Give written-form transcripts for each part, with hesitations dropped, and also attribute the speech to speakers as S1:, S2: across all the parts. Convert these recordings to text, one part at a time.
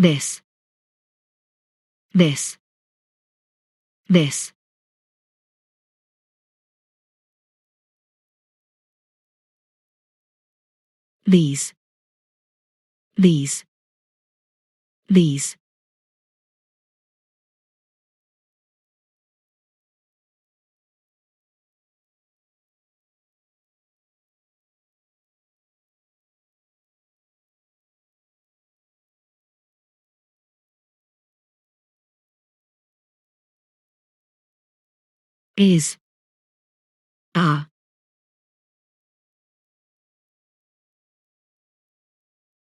S1: this, this, this. These, these, these. Is, are.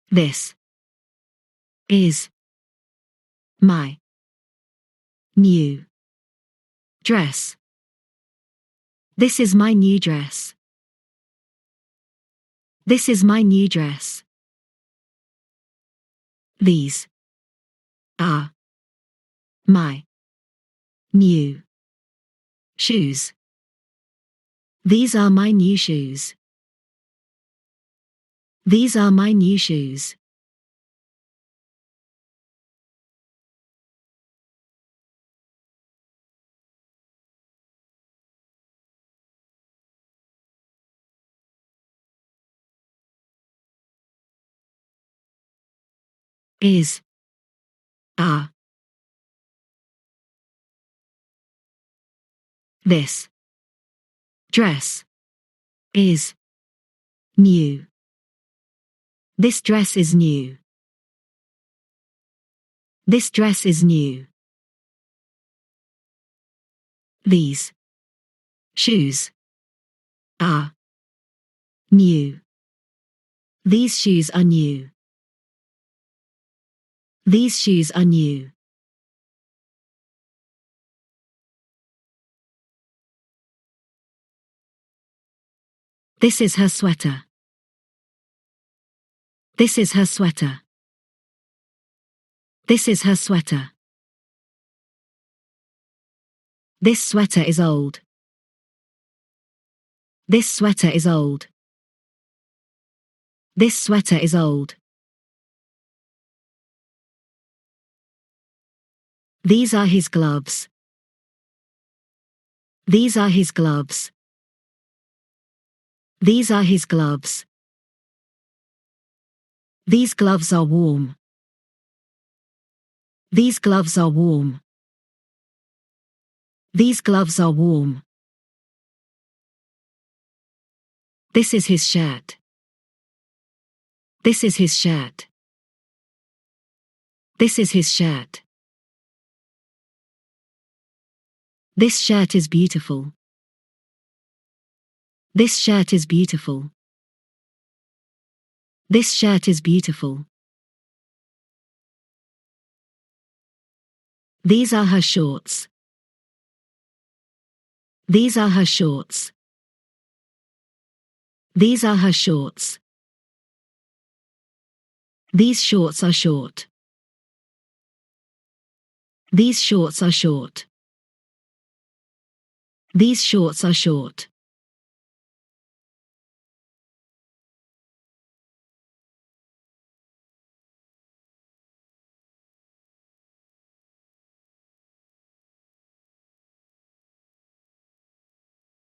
S1: This is my new dress. This is my new dress. This is my new dress. These are my new shoes. These are my new shoes. These are my new shoes. Is, are. This dress is new. This dress is new. This dress is new. These shoes are new. These shoes are new. These shoes are new. This is her sweater. This is her sweater. This is her sweater. This sweater is old. This sweater is old. This sweater is old. These are his gloves. These are his gloves. These are his gloves. These gloves are warm. These gloves are warm. These gloves are warm. This is his shirt. This is his shirt. This is his shirt. This shirt is beautiful. This shirt is beautiful. This shirt is beautiful. These are her shorts. These are her shorts. These are her shorts. These shorts are short. These shorts are short. These shorts are short.